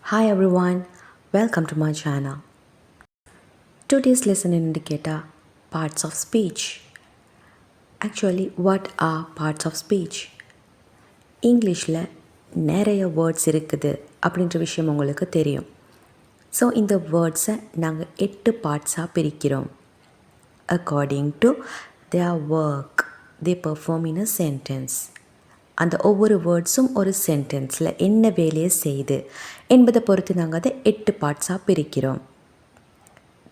Hi everyone, welcome to my channel. Today's lesson indicator parts of speech. Actually, what are parts of speech? இங்கிலீஷில் நிறைய words இருக்குது அப்படின்ற விஷயம் உங்களுக்கு தெரியும். ஸோ இந்த வேர்ட்ஸை நாங்கள் 8 பார்ட்ஸாக பிரிக்கிறோம். According to their work, they perform in a sentence. அந்த ஒவ்வொரு வேர்ட்ஸும் ஒரு சென்டென்ஸில் என்ன வேலையை செய்யுது என்பதை பொறுத்து நாங்கள் அதை 8 பார்ட்ஸாக பிரிக்கிறோம்.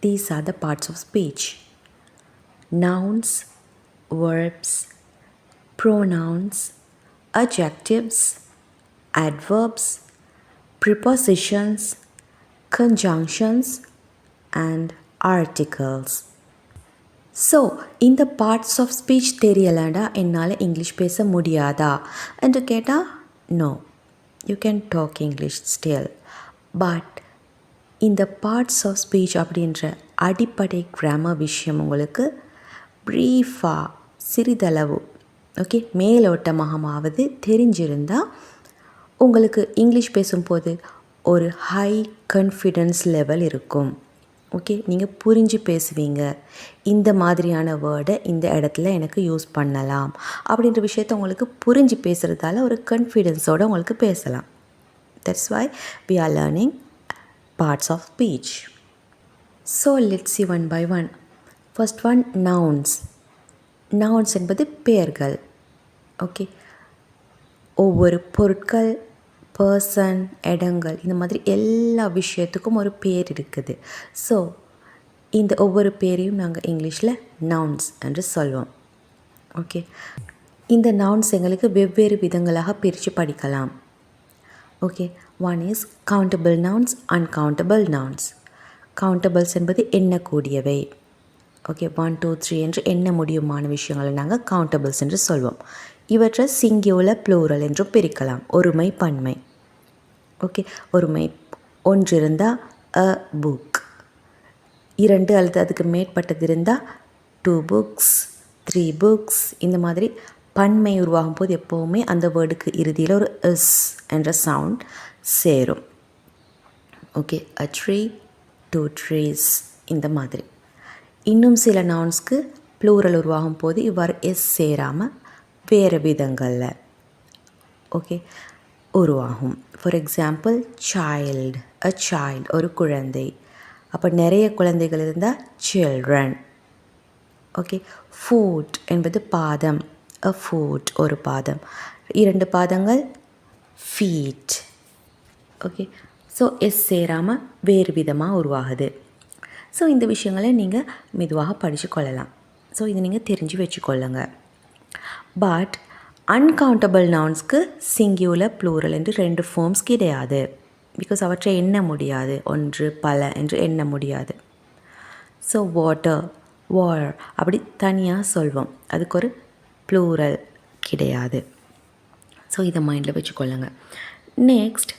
These are the parts of speech: nouns, verbs, pronouns, adjectives, adverbs, prepositions, conjunctions, and articles. So இந்த பார்ட்ஸ் ஆஃப் ஸ்பீச் தெரியலைண்டா என்னால் இங்கிலீஷ் பேச முடியாதா என்று கேட்டால் no, you can talk English still. But இந்த பார்ட்ஸ் ஆஃப் ஸ்பீச் அப்படின்ற அடிப்படை கிராமர் விஷயம் உங்களுக்கு ப்ரீஃபாக சிறிதளவு ஓகே மேலோட்டமாகமாவது தெரிஞ்சிருந்தால் உங்களுக்கு இங்கிலீஷ் பேசும்போது ஒரு ஹை கான்ஃபிடென்ஸ் லெவல் இருக்கும். ஓகே, நீங்கள் புரிஞ்சு பேசுவீங்க. இந்த மாதிரியான வேர்டை இந்த இடத்துல எனக்கு யூஸ் பண்ணலாம் அப்படின்ற விஷயத்த உங்களுக்கு புரிஞ்சு பேசுகிறதால ஒரு கான்ஃபிடென்ஸோடு உங்களுக்கு பேசலாம். That's why we are learning parts of speech. So let's see one by one. First one, nouns. Nouns என்பது பெயர்கள். ஓகே, ஒவ்வொரு பொருட்கள், பர்சன், இடங்கள், இந்த மாதிரி எல்லா விஷயத்துக்கும் ஒரு பேர் இருக்குது. ஸோ இந்த ஒவ்வொரு பேரையும் நாங்கள் இங்கிலீஷில் நவுன்ஸ் என்று சொல்வோம். ஓகே, இந்த நவுன்ஸ் எங்களுக்கு வெவ்வேறு விதங்களாக பிரித்து படிக்கலாம். Okay, one is countable nouns, uncountable nouns. Countables என்பது எண்ணக்கூடியவை. ஓகே, 1 2 3 என்று எண்ண முடியுமான விஷயங்களை நாங்கள் கவுண்டபிள்ஸ் என்று சொல்வோம். இவற்றை சிங்குலர் ப்ளூரல் என்றும் பிரிக்கலாம். ஒருமை, பன்மை. ஓகே, ஒருமை ஒன்று இருந்தால் அ புக், 2 அல்லது அதுக்கு மேற்பட்டது இருந்தால் 2 books, 3 books. இந்த மாதிரி பன்மை உருவாகும் போது எப்போவுமே அந்த வேர்டுக்கு இறுதியில் ஒரு எஸ் என்ற சவுண்ட் சேரும். ஓகே, a tree, 2 trees, இந்த மாதிரி. இன்னும் சில நவுன்ஸ்க்கு ப்ளூரல் உருவாகும் போது இவ்வாறு எஸ் சேராமல் வேறு விதங்களில் ஓகே உருவாகும். For example, child, a child, ஒரு குழந்தை. அப்போ நிறைய குழந்தைகள் இருந்தால் சில்ட்ரன். ஓகே, ஃபூட் என்பது பாதம், அ ஃபூட், ஒரு பாதம். 2 பாதங்கள், ஃபீட். ஓகே, ஸோ எஸ் சேராமல் வேறு விதமாக உருவாகுது. ஸோ இந்த விஷயங்களை நீங்கள் மெதுவாக படித்து கொள்ளலாம். ஸோ இதை நீங்கள் தெரிஞ்சு வச்சுக்கொள்ளுங்க. பட் அன்கவுண்டபிள் நவுன்ஸ்க்கு சிங்குலர் ப்ளூரல் என்று 2 ஃபார்ம்ஸ் கிடையாது. பிகாஸ் அவற்றை எண்ண முடியாது, ஒன்று பல என்று எண்ண முடியாது. ஸோ வாட்டர், வார் அப்படி தனியாக சொல்வோம், அதுக்கு ஒரு ப்ளூரல் கிடையாது. ஸோ இதை மைண்டில் வச்சுக்கொள்ளுங்க. நெக்ஸ்ட்,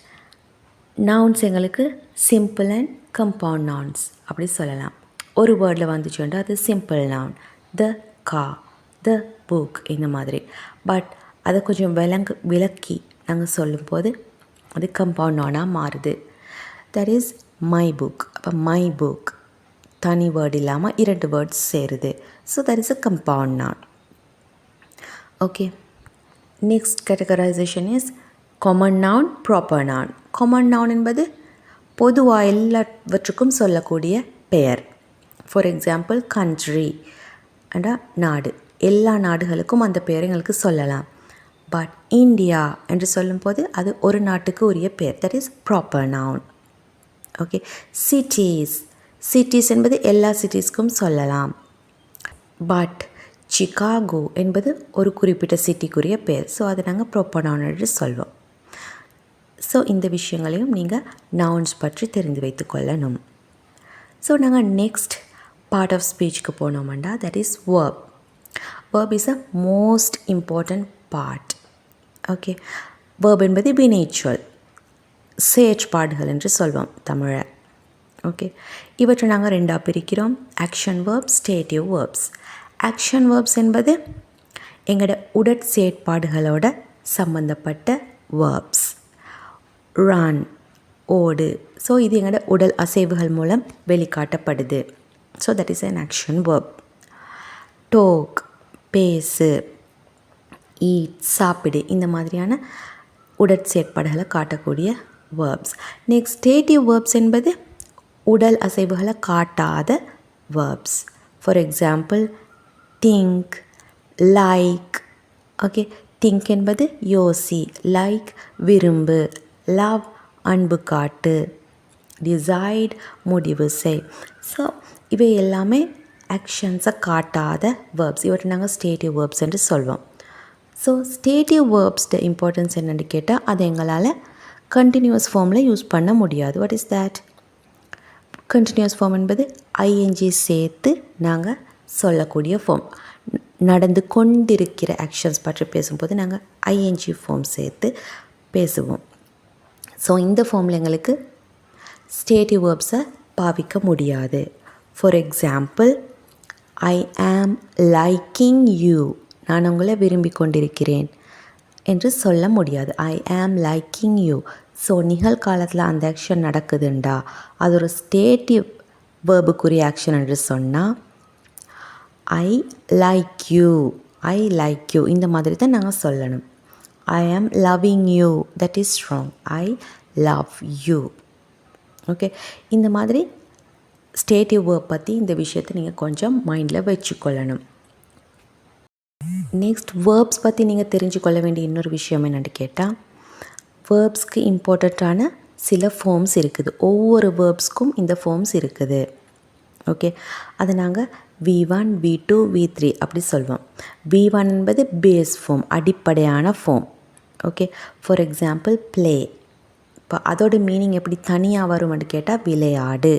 நவுன்ஸ் எங்களுக்கு சிம்பிள் அண்ட் கம்பவுண்ட் நவுன்ஸ் அப்படி சொல்லலாம். ஒரு வேர்டில் வந்துச்சுன்னா அது சிம்பிள் நவுன், த கா, த புக், இந்த மாதிரி. பட் அதை கொஞ்சம் விளக்கி நாங்கள் சொல்லும்போது அது கம்பவுண்ட் நவுனாக மாறுது. That is my book. அப்போ மை புக் தனி வேர்டு இல்லாமல் 2 வேர்ட்ஸ் சேருது. So that is a compound noun. Okay, next categorisation is common noun, proper noun. Common noun என்பது பொதுவாக எல்லாவற்றுக்கும் சொல்லக்கூடிய பெயர். ஃபார் எக்ஸாம்பிள், கண்ட்ரி அண்டா நாடு, எல்லா நாடுகளுக்கும் அந்த பெயரை எங்களுக்கு சொல்லலாம். பட் இந்தியா என்று சொல்லும்போது அது ஒரு நாட்டுக்கு உரிய பெயர், that is proper noun. Okay, cities, cities என்பது எல்லா சிட்டீஸ்க்கும் சொல்லலாம். பட் சிகாகோ என்பது ஒரு குறிப்பிட்ட சிட்டிக்குரிய பெயர். ஸோ அதை நாங்கள் ப்ராப்பர் நவுன் என்று சொல்வோம். ஸோ இந்த விஷயங்களையும் நீங்கள் நவுன்ஸ் பற்றி தெரிந்து வைத்து கொள்ளணும். ஸோ நாங்கள் நெக்ஸ்ட் பார்ட் ஆஃப் ஸ்பீச்சுக்கு போனோம்னா that is verb. Verb is a most important part. Okay, verb என்பது வினைச்சொல், செயற்பாடுகள் என்று சொல்வோம் தமிழை. ஓகே, இவற்றை நாங்கள் 2ஆக பிரிக்கிறோம்: action verbs, stative verbs. Action verbs என்பது எங்களோட உடற்செயற்பாடுகளோட சம்பந்தப்பட்ட வேர்ப்ஸ். run, ஓடு. ஸோ இது எங்களோட உடல் அசைவுகள் மூலம் வெளிக்காட்டப்படுது. So that is an action verb. Talk பேசு, ஈட் சாப்பிடு, இந்த மாதிரியான உடற்செயற்பாடுகளை காட்டக்கூடிய வேர்ப்ஸ். நெக்ஸ்ட் ஸ்டேட்டிவ் வேர்ப்ஸ் என்பது உடல் அசைவுகளை காட்டாத verbs. For example think, like. Okay, think என்பது யோசி, லைக் விரும்பு, லவ் அன்பு காட்டு, டிசைட் முடிவு செய். ஸோ இவை எல்லாமே ஆக்ஷன்ஸை காட்டாத வேர்ப்ஸ். இவற்றை நாங்கள் ஸ்டேட்டிவ் வேர்ப்ஸ் என்று சொல்வோம். ஸோ ஸ்டேட்டிவ் வேர்ப்ஸ்ட இம்பார்ட்டன்ஸ் என்னென்னு கேட்டால் அதை எங்களால் கண்டினியூஸ் ஃபார்மில் யூஸ் பண்ண முடியாது. What is that? Continuous form என்பது ஐஎன்ஜி சேர்த்து நாங்கள் சொல்லக்கூடிய ஃபார்ம். நடந்து கொண்டிருக்கிற ஆக்ஷன்ஸ் பற்றி பேசும்போது நாங்கள் ஐஎன்ஜி ஃபார்ம் சேர்த்து பேசுவோம். ஸோ இந்த ஃபார்மில் எங்களுக்கு ஸ்டேட்டிவ் வேர்ப்ஸை பாவிக்க முடியாது. ஃபார் எக்ஸாம்பிள் ஐ ஆம் லைக்கிங் யூ, நான் உங்களை விரும்பி கொண்டிருக்கிறேன் என்று சொல்ல முடியாது. ஐ ஆம் லைக்கிங் யூ. ஸோ நிகழ்காலத்தில் அந்த ஆக்ஷன் நடக்குதுண்டா அது ஒரு ஸ்டேட்டிவ் வேர்புக்குரிய ஆக்ஷன் என்று சொன்னால் I like you, I like you இந்த மாதிரி தான் நாங்கள் சொல்லணும். ஐ ஆம் loving you, that is strong. I love you. Okay, இந்த மாதிரி ஸ்டேட்டிவ் வேர்ப் பற்றி இந்த விஷயத்தை நீங்கள் கொஞ்சம் மைண்டில் வச்சுக்கொள்ளணும். நெக்ஸ்ட் வேர்ப்ஸ் பற்றி நீங்கள் தெரிஞ்சுக்கொள்ள வேண்டிய இன்னொரு விஷயம் என்னென்னு கேட்டால், வேர்ப்ஸ்க்கு இம்பார்ட்டண்ட்டான சில ஃபார்ம்ஸ் இருக்குது. ஒவ்வொரு வேர்ப்ஸ்க்கும் இந்த ஃபார்ம்ஸ் இருக்குது. ஓகே, அதை நாங்கள் V1, V2, V3 அப்படி சொல்வோம். V1 என்பது பேஸ் ஃபார்ம், அடிப்படையான form. Okay, for example play. இப்போ அதோட மீனிங் எப்படி தனியாக வரும்னு கேட்டால் விளையாடு.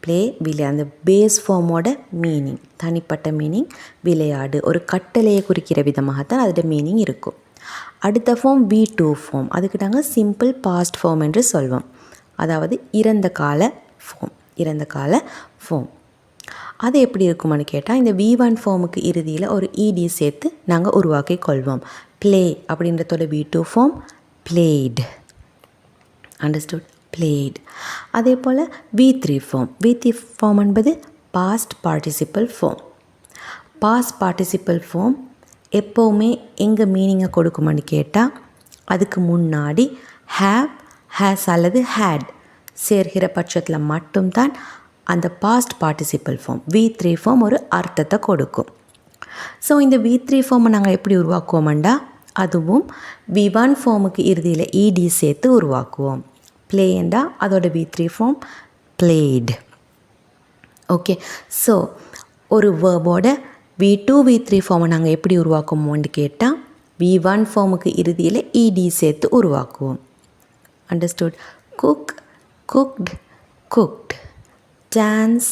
ப்ளே விளையாடு, அந்த பேஸ் ஃபார்மோட மீனிங், தனிப்பட்ட மீனிங் விளையாடு, ஒரு கட்டளையை குறிக்கிற விதமாகத்தான் அதோட மீனிங் இருக்கும். அடுத்த ஃபார்ம் V2 ஃபார்ம், அதுக்கு நாங்கள் சிம்பிள் பாஸ்ட் ஃபார்ம் என்று சொல்வோம். அதாவது இறந்த கால ஃபார்ம், இறந்த கால ஃபார்ம். அது எப்படி இருக்குமான்னு கேட்டால், இந்த V1 ஃபார்முக்கு இறுதியில் ஒரு இடி சேர்த்து நாங்கள் உருவாக்கி கொள்வோம். ப்ளே அப்படின்றதோட V2 form played. Understood? Played. அதே போல் V3 ஃபார்ம். V3 ஃபார்ம் என்பது past participle form. Past participle form எப்போவுமே எங்கே மீனிங்கை கொடுக்குமான்னு கேட்டால், அதுக்கு முன்னாடி ஹேவ், ஹேஸ் அல்லது ஹேட் சேர்கிற பட்சத்தில் மட்டும்தான் அந்த past participle form V3 form ஒரு அர்த்தத்தை கொடுக்கும். ஸோ இந்த V3 ஃபார்மை நாங்கள் எப்படி உருவாக்குவோம்டா, அதுவும் V1 ஃபார்முக்கு இறுதியில் இடி சேர்த்து உருவாக்குவோம். ப்ளேண்டா அதோட V3 form plate. Okay, so ஒரு வேர்போட V2, V3 ஃபார்மை நாங்கள் எப்படி உருவாக்குவோம்னு கேட்டால், V1 ஃபார்முக்கு இறுதியில் இடி சேர்த்து உருவாக்குவோம். Understood? Cook, cooked, cooked. Dance,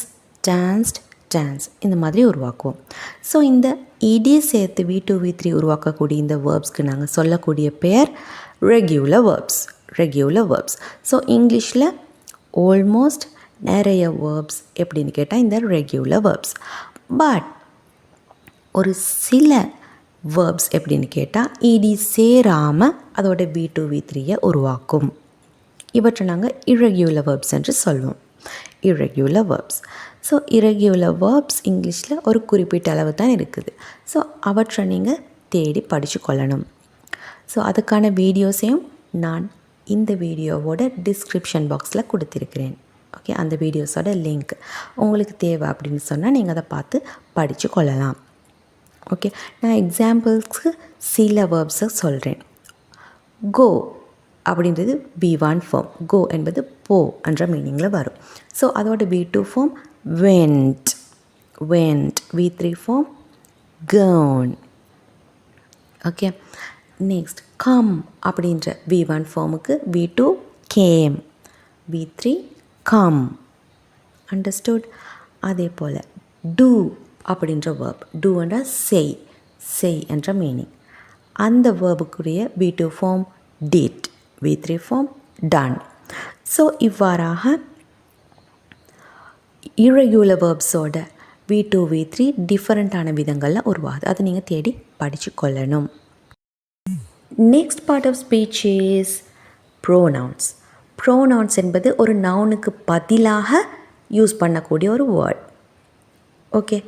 danced, dance இந்த மாதிரி உருவாக்குவோம். ஸோ இந்த இடி சேர்த்து V2, V3 உருவாக்கக்கூடிய இந்த வேர்ப்ஸ்க்கு நாங்கள் சொல்லக்கூடிய பெயர் regular verbs. Regular verbs. So இங்கிலீஷில் ஆல்மோஸ்ட் நிறைய வேர்ப்ஸ் எப்படின்னு கேட்டால் இந்த ரெகுலர் வேர்ப்ஸ். பட் ஒரு சில வேர்ப்ஸ் எப்படின்னு கேட்டால் இடி சேராமல் அதோட V2, V3 உருவாக்கும். இவற்றை நாங்கள் irregular வேர்ப்ஸ் என்று சொல்வோம். irregular verbs. So irregular verbs இங்கிலீஷில் ஒரு குறிப்பிட்ட அளவு தான் இருக்குது. ஸோ அவற்றை நீங்கள் தேடி படித்து கொள்ளணும். ஸோ அதுக்கான வீடியோஸையும் நான் இந்த வீடியோவோட டிஸ்கிரிப்ஷன் பாக்ஸில் கொடுத்துருக்கிறேன். ஓகே, அந்த வீடியோஸோட லிங்க் உங்களுக்கு தேவை அப்படின்னு சொன்னால் நீங்கள் அதை பார்த்து படித்து கொள்ளலாம். ஓகே, நான் எக்ஸாம்பிள்ஸ்க்கு சில வேர்ப்ஸை சொல்கிறேன். கோ அப்படின்றது V1 ஃபார்ம். கோ என்பது போ என்ற மீனிங்கில் வரும். ஸோ அதோட V2 form went, went. V3 form gone. Okay, next come அப்படின்ற V1 ஃபார்முக்கு V2 came, V3 come. Understood? அதே போல் do அப்படின்ற வேர்ப், do என்றால் செய், செய் என்ற மீனிங். அந்த வேர்புக்குரிய V2 form did, V3 form done. So இவ்வாறாக irregular verbsோட V2, V3 டிஃபரெண்ட்டான விதங்களில் உருவாகுது. அதை நீங்கள் தேடி படித்து கொள்ளணும். Next part of speech is pronouns. Pronouns என்பது ஒரு நவுனுக்கு பதிலாக யூஸ் பண்ணக்கூடிய ஒரு word. Okay,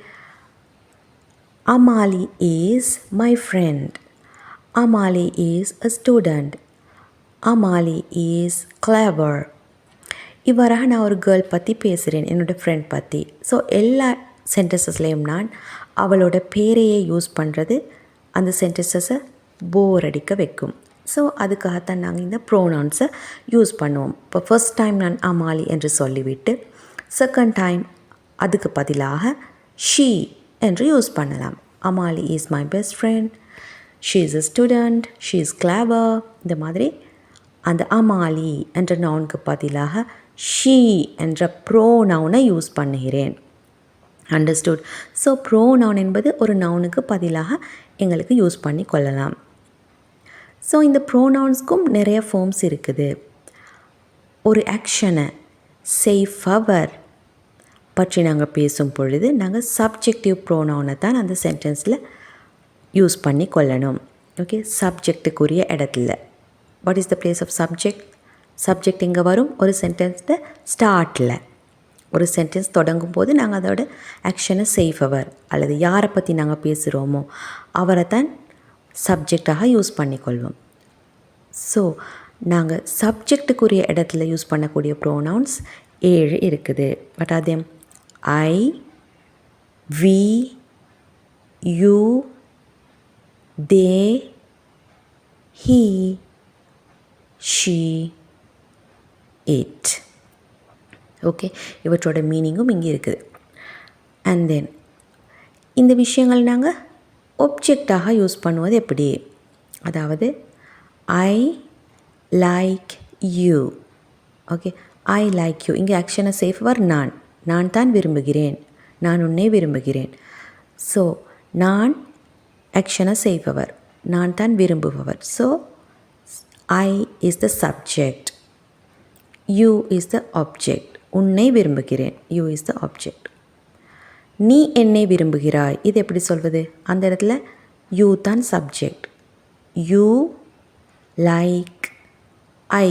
Amali is my friend. Amali is a student. Amali is clever. இவ்வாறாக நான் ஒரு கேர்ள் பற்றி பேசுகிறேன், என்னோடய ஃப்ரெண்ட் பற்றி. ஸோ எல்லா சென்டென்சஸ்லேயும் நான் அவளோட பேரையே யூஸ் பண்ணுறது அந்த சென்டென்சஸை போர் அடிக்க வைக்கும். ஸோ அதுக்காகத்தான் நாங்கள் இந்த ப்ரோனவுன்ஸை யூஸ் பண்ணுவோம். இப்போ ஃபர்ஸ்ட் டைம் நான் அமாலி என்று சொல்லிவிட்டு செகண்ட் டைம் அதுக்கு பதிலாக ஷீ என்று யூஸ் பண்ணலாம். Amali is my best friend, she is a student, she is clever. இந்த மாதிரி அந்த அமாலி என்ற நவுனுக்கு பதிலாக ஷீ என்ற ப்ரோனவுனை யூஸ் பண்ணுகிறேன். அண்டர்ஸ்டுட்? ஸோ ப்ரோனவுன் என்பது ஒரு நவுனுக்கு பதிலாக எங்களுக்கு யூஸ் பண்ணி கொள்ளலாம். ஸோ இந்த ப்ரோனவுன்ஸ்க்கும் நிறைய ஃபார்ம்ஸ் இருக்குது. ஒரு ஆக்ஷனை செய்பவர் பற்றி நாங்கள் பேசும் பொழுது நாங்கள் சப்ஜெக்டிவ் ப்ரோனவுனை தான் அந்த சென்டென்ஸில் யூஸ் பண்ணி கொள்ளணும். ஓகே, சப்ஜெக்டுக்குரிய இடத்துல. What is the place of subject? Subject எங்கே வரும்? ஒரு சென்டென்ஸில் ஸ்டார்ட்டில். ஒரு சென்டென்ஸ் தொடங்கும் போது நாங்கள் அதோட ஆக்ஷனை செய்பவர் அல்லது யாரை பற்றி நாங்கள் பேசுகிறோமோ அவரை தான் சப்ஜெக்டாக யூஸ் பண்ணிக்கொள்வோம். ஸோ நாங்கள் சப்ஜெக்டுக்குரிய இடத்துல யூஸ் பண்ணக்கூடிய ப்ரோனவுன்ஸ் 7 இருக்குது. பட் அதே I, we, you, they, he, she, it. Okay, இவற்றோட மீனிங்கும் இங்கே இருக்குது. அண்ட் தென் இந்த விஷயங்கள் நாங்கள் ஒப்ஜெக்டாக யூஸ் பண்ணுவது எப்படி? அதாவது I like you. Okay, I like you. இங்கே ஆக்ஷனை செய்பவர் நான் தான் விரும்புகிறேன், நான் உன்னை விரும்புகிறேன். ஸோ நான் ஆக்ஷனை செய்பவர், நான் தான் விரும்புபவர். So I is the subject, you is the object. உன்னை விரும்புகிறேன், யூ இஸ் த ஆப்ஜெக்ட். நீ என்னை விரும்புகிறாய், இது எப்படி சொல்வது? அந்த இடத்துல யூ தான் சப்ஜெக்ட். யூ லைக் ஐ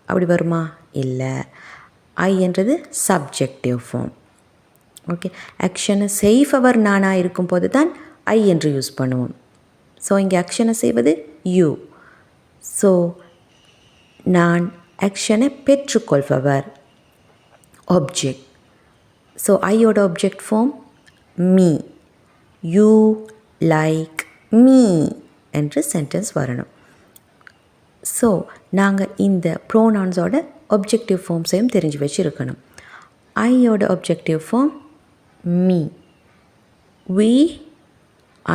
அப்படி வருமா? இல்லை, ஐ என்றது சப்ஜெக்டிவ் ஃபார்ம். ஓகே, ஆக்ஷனை செய்பவர் நானாக இருக்கும்போது தான் ஐ என்று யூஸ் பண்ணுவோம். ஸோ இங்கே ஆக்ஷனை செய்வது யூ. ஸோ நான் ஆக்ஷனை பெற்றுக்கொள்பவர், ஆப்ஜெக்ட். ஸோ ஐயோட object form me. You like me என்று சென்டென்ஸ் வரணும். ஸோ நாங்கள் இந்த ப்ரோனவுன்ஸோட ஆப்ஜெக்டிவ் ஃபார்ம்ஸையும் தெரிஞ்சு வச்சுருக்கணும். ஐயோட objective form me, we,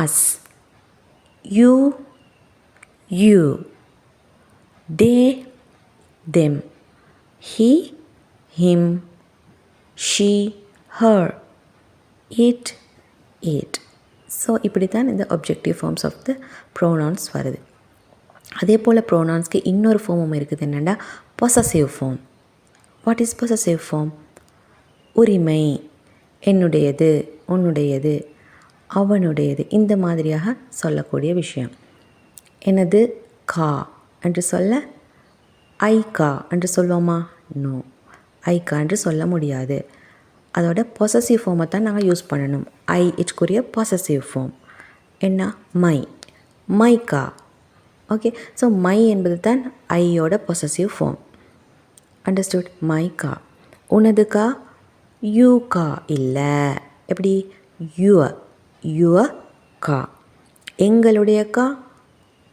us, you, you, they, them, he, him, she, her, it, it. So இப்படி தான் இந்த objective forms of the pronouns வருது. அதே போல் ப்ரோனவுன்ஸ்க்கு இன்னொரு ஃபார்மும் இருக்குது. என்னென்னா possessive form. What is possessive form? உரிமை, என்னுடையது, உன்னுடையது, அவனுடையது, இந்த மாதிரியாக சொல்லக்கூடிய விஷயம். எனது கா என்று சொல்ல ஐ கா என்று சொல்லுவோமா? நோ, ஐ கா என்று சொல்ல முடியாது. அதோட பொசசிவ் ஃபார்மை தான் நாங்கள் யூஸ் பண்ணணும். ஐ இட்குரிய பொசசிவ் ஃபார்ம் என்ன? மை, மை கா. ஓகே, ஸோ மை என்பது தான் ஐயோட பொசசிவ் ஃபார்ம். அண்டர்ஸ்டுட்? மை கா. உனது கா, யூ கா. இல்லை, எப்படி? யுவர், யுவர் கா. எங்களுடைய கா,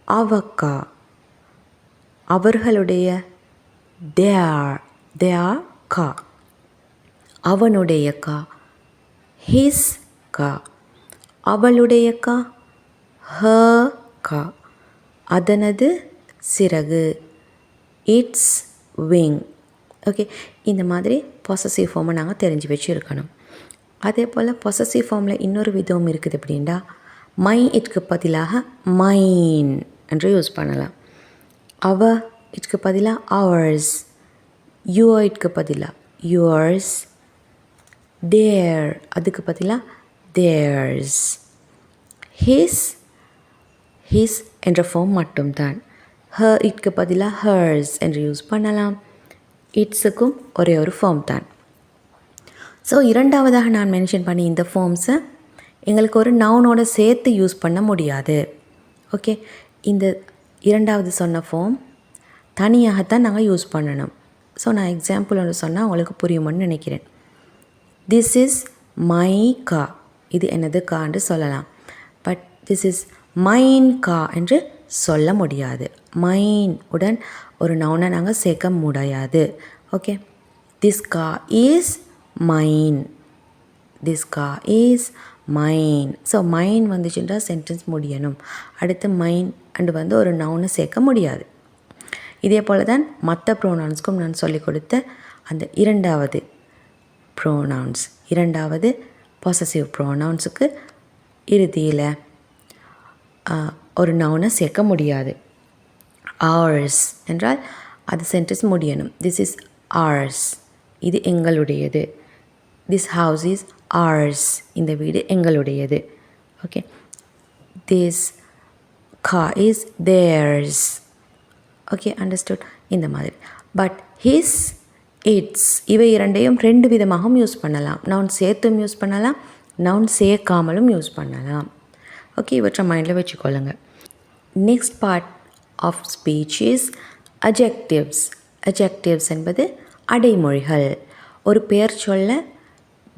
அவக்கா. அவர்களுடைய தேர் கா. அவனுடைய கா, ஹிஸ் கா. அவளுடைய கா, ஹர் கா. அதனது சிறகு, இட்ஸ் விங். ஓகே, இந்த மாதிரி பொசசிவ் ஃபார்மை நாங்கள் தெரிஞ்சு வச்சுருக்கணும். அதே போல் பொசசிவ் ஃபார்மில் இன்னொரு விதம் இருக்குது. எப்படின்னா மை இட்க்கு பதிலாக மைன் என்று யூஸ் பண்ணலாம். அவ இட்க்கு பதிலாக அவர்ஸ், யுவர் இட்க்கு பதிலாக யுவர்ஸ், தேர் அதுக்கு பதிலாக தேர்ஸ், ஹிஸ் ஹிஸ் என்ற ஃபார்ம் மட்டும்தான். ஹர் இட்க்கு பதிலாக ஹர்ஸ் என்று யூஸ் பண்ணலாம். இட்ஸுக்கும் ஒரே ஒரு ஃபார்ம் தான். ஸோ இரண்டாவதாக நான் மென்ஷன் பண்ணி இந்த ஃபார்ம்ஸை எங்களுக்கு ஒரு நவுனோட சேர்த்து யூஸ் பண்ண முடியாது. ஓகே, இந்த இரண்டாவது சொன்ன ஃபார்ம் தனியாகத்தான் நாங்கள் யூஸ் பண்ணணும். ஸோ நான் எக்ஸாம்பிள் ஒன்று சொன்னால் உங்களுக்கு புரியுமான்னு நினைக்கிறேன். திஸ் இஸ் மை கா, இது எனது கான்னு சொல்லலாம். பட் திஸ் இஸ் மைன் கா என்று சொல்ல முடியாது. மைன் உடன் ஒரு நவுனை நாங்கள் சேர்க்க முடியாது. Okay, this car is mine, this car is mine. So mine வந்துச்சுன்றா சென்டென்ஸ் முடியணும். அடுத்து மைன் அண்டு வந்து ஒரு நவுனை சேர்க்க முடியாது. இதே போல் தான் மற்ற ப்ரோனவுன்ஸ்க்கும் நான் சொல்லிக் கொடுத்த அந்த இரண்டாவது ப்ரோனவுன்ஸ், இரண்டாவது பொசசிவ் ப்ரோனவுன்ஸுக்கு இறுதியில் ஒரு நவுனை சேர்க்க முடியாது. ours என்றால் அது சென்டென்ஸ் முடியணும். திஸ் இஸ் ours, இது எங்களுடையது. திஸ் ஹவுஸ் இஸ் ours, இந்த வீடு எங்களுடையது. Okay, this car is theirs. Okay, understood. இந்த மாதிரி. பட் ஹிஸ், இட்ஸ், இவை இரண்டையும் ரெண்டு விதமாகவும் யூஸ் பண்ணலாம். நவுன் சேர்த்தும் யூஸ் பண்ணலாம், நவுன் சேர்க்காமலும் யூஸ் பண்ணலாம். ஓகே, இவற்றை மைண்டில் வச்சுக்கொள்ளுங்க. Next part of speech is adjectives. Adjectives என்பது அடைமொழிகள். ஒரு பெயர் சொல்ல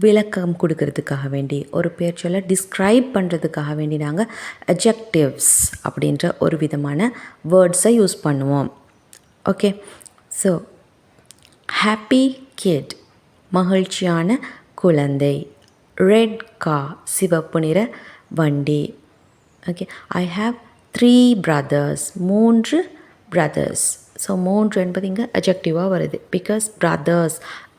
விளக்கம் கொடுக்கறதுக்காக வேண்டி, ஒரு பெயர் சொல்ல டிஸ்கிரைப் பண்ணுறதுக்காக வேண்டி நாங்கள் அஜெக்டிவ்ஸ் அப்படின்ற ஒரு விதமான வேர்ட்ஸை யூஸ் பண்ணுவோம். ஓகே, ஸோ ஹாப்பி கிட், மகிழ்ச்சியான குழந்தை. ரெட் கா, சிவப்பு நிற வண்டி. Okay, I have 3 brothers, 3 brothers. So 3 என்பது இங்கே அஜெக்டிவாக வருது. பிகாஸ் brothers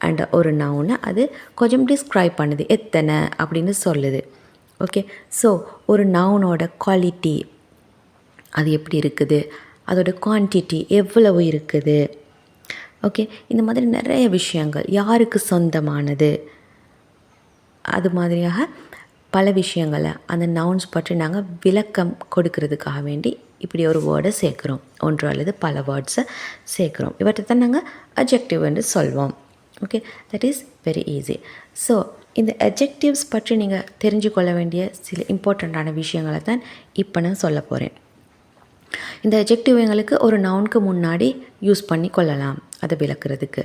அண்ட் ஒரு நவுனை அது கொஞ்சம் டிஸ்கிரைப் பண்ணுது, எத்தனை அப்படின்னு சொல்லுது. ஓகே, ஸோ ஒரு நவுனோட குவாலிட்டி அது எப்படி இருக்குது, அதோட குவான்டிட்டி எவ்வளவு இருக்குது. ஓகே, இந்த மாதிரி நிறைய விஷயங்கள், யாருக்கு சொந்தமானது, அது மாதிரியாக பல விஷயங்களை அந்த நவுன்ஸ் பற்றி நாங்கள் விளக்கம் கொடுக்கறதுக்காக வேண்டி இப்படி ஒரு வேர்டை சேர்க்குறோம். ஒன்று அல்லது பல வேர்ட்ஸை சேர்க்குறோம். இவற்றை தான் நாங்கள் அஜெக்டிவ் என்று சொல்வோம். Okay, that is very easy. So இந்த அஜெக்டிவ்ஸ் பற்றி நீங்கள் தெரிஞ்சு கொள்ள வேண்டிய சில இம்பார்ட்டண்ட்டான விஷயங்களை தான் இப்போ நான் சொல்ல போகிறேன். இந்த அஜெக்டிவ் எங்களுக்கு ஒரு நவுனுக்கு முன்னாடி யூஸ் பண்ணி கொள்ளலாம் அதை விளக்குறதுக்கு,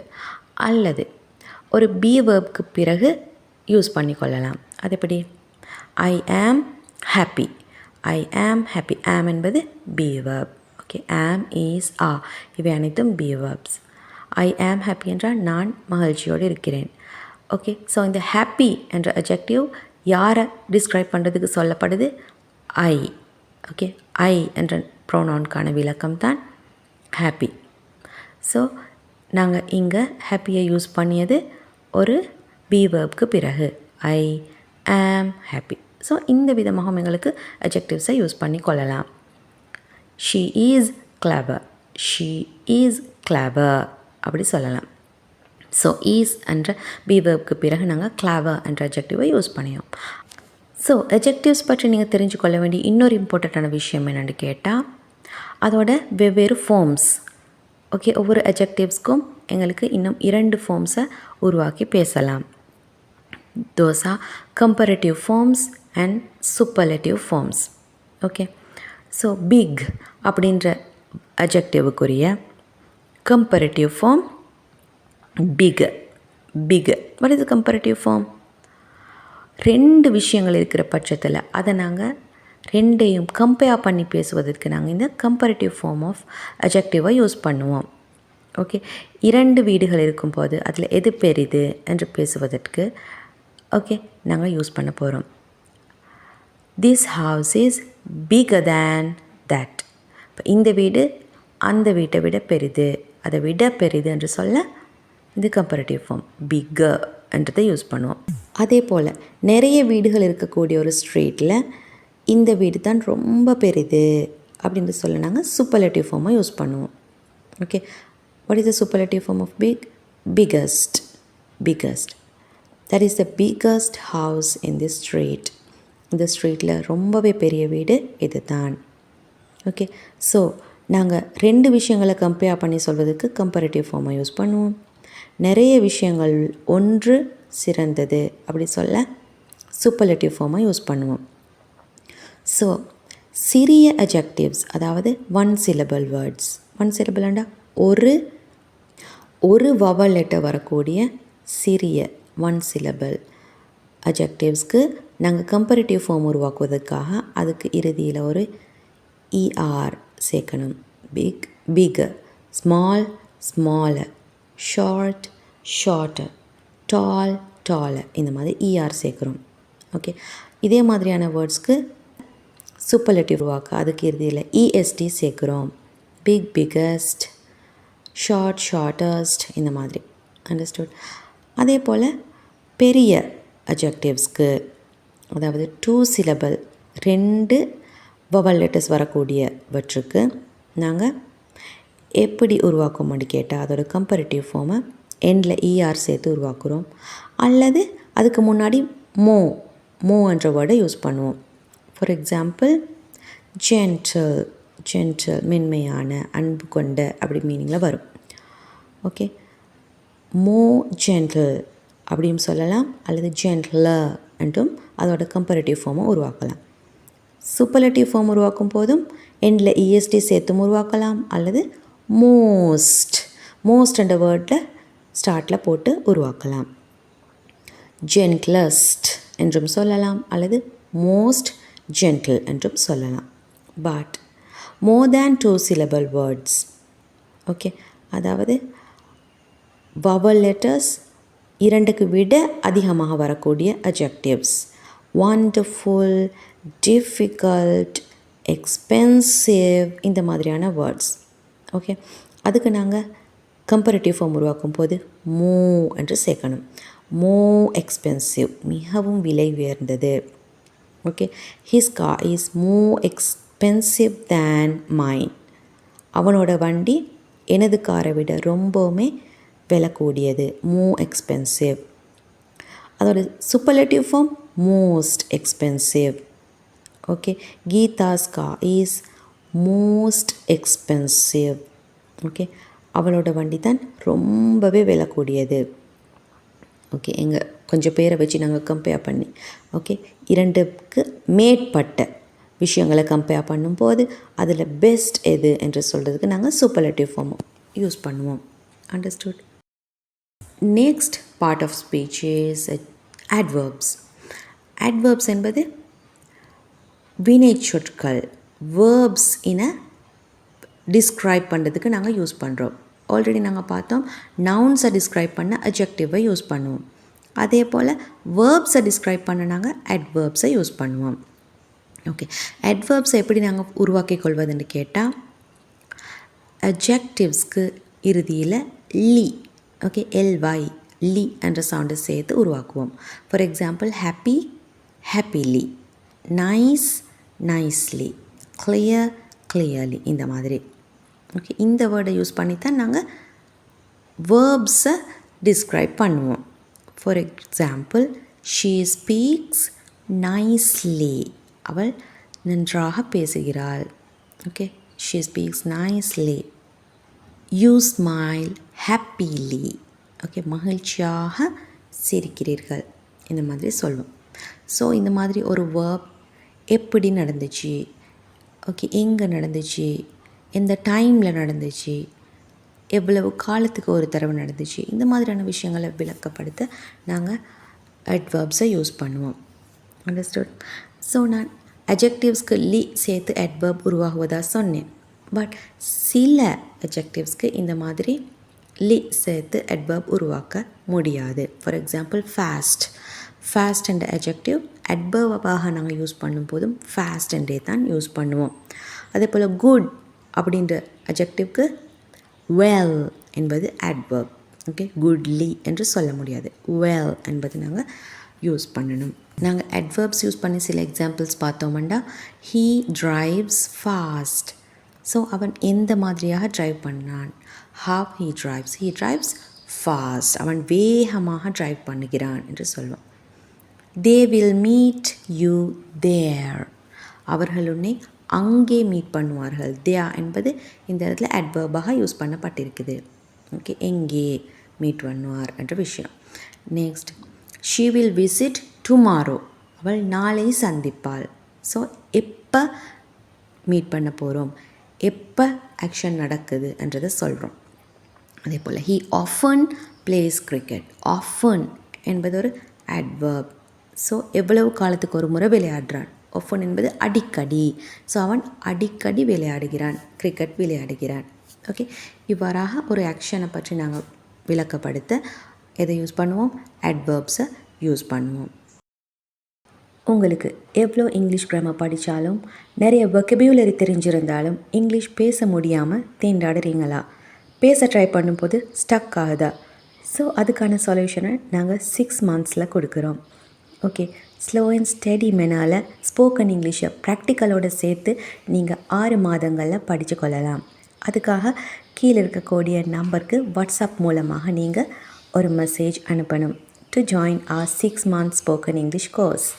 அல்லது ஒரு பி வேர்ப்க்கு பிறகு யூஸ் பண்ணி கொள்ளலாம். அது எப்படி? ஐ am happy, I am happy. ஆம் என்பது பி வேர்ப். ஓகே, ஆம், இஸ், ஆ, இவை அனைத்தும் B verbs. I am happy என்றால் நான் மகிழ்ச்சியோடு இருக்கிறேன். ஓகே, ஸோ இந்த ஹாப்பி என்ற அஜெக்டிவ் யாரை டிஸ்கிரைப் பண்ணுறதுக்கு சொல்லப்படுது? ஐ. ஓகே, ஐ என்ற ப்ரோனவுனுக்கான விளக்கம் தான் ஹாப்பி. ஸோ நாங்கள் இங்கே ஹாப்பியை யூஸ் பண்ணியது ஒரு பி வேர்ப்க்கு பிறகு, ஐ ஆம் ஹாப்பி. ஸோ இந்த விதமாக எங்களுக்கு அஜெக்டிவ்ஸை யூஸ் பண்ணி கொள்ளலாம். She is clever, she is clever அப்படி சொல்லலாம். ஸோ ஈஸ் என்ற பி வேர்ப்க்கு பிறகு நாங்கள் கிளவர் என்ற அஜெக்டிவை யூஸ் பண்ணியோம். ஸோ அஜெக்டிவ்ஸ் பற்றி நீங்கள் தெரிஞ்சு கொள்ள வேண்டிய இன்னொரு இம்பார்ட்டண்ட்டான விஷயம் என்னென்னு கேட்டால் அதோட வெவ்வேறு ஃபார்ம்ஸ். ஓகே, ஒவ்வொரு அஜெக்டிவ்ஸ்க்கும் எங்களுக்கு இன்னும் 2 ஃபார்ம்ஸை உருவாக்கி பேசலாம். Those are comparative forms and superlative forms. Okay, so big அப்படின்ற அஜெக்டிவுக்குரிய comparative form bigger. Bigger, what is comparative form? 2 விஷயங்கள் இருக்கிற பட்சத்தில் அதை நாங்கள் ரெண்டையும் கம்பேர் பண்ணி பேசுவதற்கு நாங்கள் இந்த கம்பேரிட்டிவ் ஃபார்ம் ஆஃப் அஜெக்டிவை யூஸ் பண்ணுவோம். ஓகே, 2 வீடுகள் இருக்கும்போது அதில் எது பெரிது என்று பேசுவதற்கு ஓகே நாங்கள் யூஸ் பண்ண போகிறோம். This house is bigger than that. இப்போ இந்த வீடு அந்த வீட்டை விட பெரிது, அதை விட பெரிது என்று சொல்ல இந்த கம்பேரிட்டிவ் ஃபார்ம் பிகர் என்றதை யூஸ் பண்ணுவோம். அதே போல் நிறைய வீடுகள் இருக்கக்கூடிய ஒரு ஸ்ட்ரீட்டில் இந்த வீடு தான் ரொம்ப பெரிது அப்படின்னு சொல்ல நாங்கள் சூப்பர்லேட்டிவ் ஃபார்மை யூஸ் பண்ணுவோம். Okay, what is the superlative form of big? Biggest. Biggest, that is the biggest house in the street. இந்த ஸ்ட்ரீட்டில் ரொம்பவே பெரிய வீடு இது தான். ஓகே, ஸோ நாங்கள் 2 விஷயங்களை கம்பேர் பண்ணி சொல்வதற்கு கம்பேரிட்டிவ் ஃபார்மை யூஸ் பண்ணுவோம். நிறைய விஷயங்கள் ஒன்று சிறந்தது அப்படி சொல்ல சூப்பர்லேட்டிவ் ஃபார்மை யூஸ் பண்ணுவோம். ஸோ சிறிய அட்ஜெக்டிவ்ஸ், அதாவது ஒன் சிலபிள் வேர்ட்ஸ். ஒன் சிலபிள்ண்டா ஒரு வவல் லெட்டர் வரக்கூடிய சிறிய ஒன் சிலபிள் அட்ஜெக்டிவ்ஸ்க்கு நாங்கள் கம்பேரிட்டிவ் ஃபார்ம் உருவாக்குவதற்காக அதுக்கு இறுதியில் ஒரு இஆர் சேர்க்கணும். Big bigger, small smaller, short shorter, tall taller, இந்த மாதிரி இஆர் சேர்க்குறோம். ஓகே, இதே மாதிரியான வேர்ட்ஸ்க்கு சூப்பர்லேட்டிவ் உருவாக்க அதுக்கு இறுதியில் இஎஸ்டி சேர்க்குறோம். பிக் பிக்கஸ்ட், ஷார்ட் ஷார்ட்டஸ்ட், இந்த மாதிரி. அண்டர்ஸ்டுட்? அதே போல் பெரிய அட்ஜெக்டிவ்ஸ்க்கு, அதாவது 2 சிலபிள் 2 வவல் லெட்டர்ஸ் வரக்கூடியவற்றுக்கு நாங்கள் எப்படி உருவாக்குவோம்னு கேட்டால் அதோட கம்பேரிட்டிவ் ஃபார்மை எண்டில் இஆர் சேர்த்து உருவாக்குறோம். அல்லது அதுக்கு முன்னாடி மோ என்ற வேர்டை யூஸ் பண்ணுவோம். ஃபார் எக்ஸாம்பிள் ஜென்டில், மென்மையான, அன்பு கொண்ட அப்படி மீனிங்கில் வரும். ஓகே, ஜென்டில் அப்படின்னு சொல்லலாம். அல்லது ஜென்டிலர் என்றும் அதோட கம்பேரிட்டிவ் ஃபார்மை உருவாக்கலாம். சூப்பர்லேட்டிவ் ஃபார்ம் உருவாக்கும் போதும் எண்டில் இஎஸ்டி சேர்த்தும் உருவாக்கலாம். அல்லது மோஸ்ட் என்ற வேர்டில் ஸ்டார்ட்டில் போட்டு உருவாக்கலாம். ஜென்டிலஸ்ட் என்றும் சொல்லலாம். அல்லது மோஸ்ட் ஜென்டில் என்றும் சொல்லலாம். But more than 2 syllable words, okay, அதாவது வவல் லெட்டர்ஸ் 2க்கு விட அதிகமாக வரக்கூடிய அட்ஜெக்டிவ்ஸ், வண்டர்ஃபுல், டிஃபிகல்ட், எக்ஸ்பென்சிவ், இந்த மாதிரியான வேர்ட்ஸ். ஓகே, அதுக்கு நாங்கள் கம்பேரிட்டிவ் ஃபார்ம் உருவாக்கும் போது என்று சேர்க்கணும். எக்ஸ்பென்சிவ், மிகவும் விலை உயர்ந்தது. Okay, his car is expensive than mine. அவனோட வண்டி எனது காரை விட ரொம்பவுமே விலை கூடியது. எக்ஸ்பென்சிவ். அதோட superlative form most expensive. Okay, Geetha's car is most expensive. Okay, அவளோட வண்டி தான் ரொம்பவே விலை கூடியது. ஓகே, எங்கள் கொஞ்சம் பேரை வச்சு நாங்கள் கம்பேர் பண்ணி, ஓகே, 2க்கு மேற்பட்ட விஷயங்களை கம்பேர் பண்ணும்போது அதில் பெஸ்ட் எது என்று சொல்கிறதுக்கு நாங்கள் சூப்பர்லேட்டிவ் ஃபார்ம் யூஸ் பண்ணுவோம். Understood? Next part of speech is adverbs. adverbs என்பது வினை சொற்கள், வேர்ப்ஸ் டிஸ்கிரைப் பண்ணுறதுக்கு நாங்கள் யூஸ் பண்ணுறோம். ஆல்ரெடி நாங்கள் பார்த்தோம், நவுன்ஸை டிஸ்கிரைப் பண்ண அட்ஜெக்டிவை யூஸ் பண்ணுவோம். அதே போல் வேர்ப்ஸை டிஸ்கிரைப் பண்ண நாங்கள் adverbsஐ யூஸ் பண்ணுவோம். ஓகே, adverbsஐ எப்படி நாங்கள் உருவாக்கி கொள்வதுன்னு கேட்டால், அட்ஜெக்டிவ்ஸ்க்கு இறுதியில் லி, ஓகே, எல்வாய், லி என்ற சவுண்டை சேர்த்து உருவாக்குவோம். For example happy, happily, nice, nicely, clear, clearly, இந்த மாதிரி. ஓகே, இந்த வேர்டை யூஸ் பண்ணி தான் நாங்கள் வேர்ப்ஸை டிஸ்கிரைப் பண்ணுவோம். For example she speaks nicely, அவள் நன்றாக பேசுகிறாள். Okay, she speaks nicely. You smile happily, okay, மகிழ்ச்சியாக சிரிக்கிறீர்கள், இந்த மாதிரி சொல்லுவோம். ஸோ இந்த மாதிரி ஒரு வேர்ப் எப்படி நடந்துச்சு, ஓகே, எங்கே நடந்துச்சு, எந்த டைமில் நடந்துச்சு, எவ்வளவு காலத்துக்கு ஒரு தடவை நடந்துச்சு, இந்த மாதிரியான விஷயங்களை விளக்கப்படுத்த நாங்கள் adverbsஐ யூஸ் பண்ணுவோம். அண்டர்ஸ்டுட்? ஸோ நான் adjectivesக்கு லி சேர்த்து adverb உருவாகுவதாக சொன்னேன். பட் சில adjectivesக்கு இந்த மாதிரி லி சேர்த்து adverb உருவாக்க முடியாது. ஃபார் எக்ஸாம்பிள் ஃபாஸ்ட் என்ற adjective adverb-ஆக நாங்கள் யூஸ் பண்ணும்போதும் ஃபாஸ்ட் என்றே தான் யூஸ் பண்ணுவோம். அதே போல் குட் அப்படின்ற adjectiveக்கு வெல் என்பது adverb. ஓகே, குட்லி என்று சொல்ல முடியாது. வெல் என்பது நாங்கள் யூஸ் பண்ணணும். நாங்கள் adverbs யூஸ் பண்ணி சில எக்ஸாம்பிள்ஸ் பார்த்தோம்னா, ஹீ டிரைவ்ஸ் ஃபாஸ்ட். ஸோ அவன் எந்த மாதிரியாக ட்ரைவ் பண்ணான். ஹவ் ஹீ டிரைவ்ஸ் ஃபாஸ்ட், அவன் வேகமாக ட்ரைவ் பண்ணுகிறான் என்று சொல்லுவோம். They will meet you there, அவர்கள் உன்னை அங்கே மீட் பண்ணுவார்கள். தேர் என்பது இந்த இடத்துல adverb-ஆக யூஸ் பண்ணப்பட்டிருக்குது. ஓகே, எங்கே மீட் பண்ணுவார் என்ற விஷயம். Next, she will visit tomorrow, அவள் நாளை சந்திப்பாள். ஸோ எப்போ மீட் பண்ண போகிறோம், எப்போ ஆக்ஷன் நடக்குது என்றதை சொல்கிறோம். அதே போல் he often plays cricket. Often என்பது ஒரு அட்வர்ப். ஸோ எவ்வளவு காலத்துக்கு ஒரு முறை விளையாடுறான். ஆஃபன் என்பது அடிக்கடி. ஸோ அவன் அடிக்கடி விளையாடுகிறான், கிரிக்கெட் விளையாடுகிறான். ஓகே, இவ்வாறாக ஒரு ஆக்ஷனை பற்றி நாங்கள் விளக்கப்படுத்த எதை யூஸ் பண்ணுவோம், அட்வர்ப்ஸை யூஸ் பண்ணுவோம். உங்களுக்கு எவ்வளோ இங்கிலீஷ் கிராமர் படித்தாலும், நிறைய வொக்கபுலரி தெரிஞ்சிருந்தாலும் இங்கிலீஷ் பேச முடியாமல் திண்டாடுறீங்களா? பேச ட்ரை பண்ணும்போது ஸ்டக் ஆகுதா? ஸோ அதுக்கான சொல்யூஷனை நாங்கள் 6 months கொடுக்குறோம். ஓகே, ஸ்லோ அண்ட் ஸ்டடி மெனால் ஸ்போக்கன் இங்கிலீஷை ப்ராக்டிக்கலோடு சேர்த்து நீங்கள் 6 மாதங்களில் படித்து கொள்ளலாம். அதுக்காக கீழே இருக்கக்கூடிய நம்பருக்கு வாட்ஸ்அப் மூலமாக நீங்கள் ஒரு மெசேஜ் அனுப்பணும். To join our 6 months spoken English course.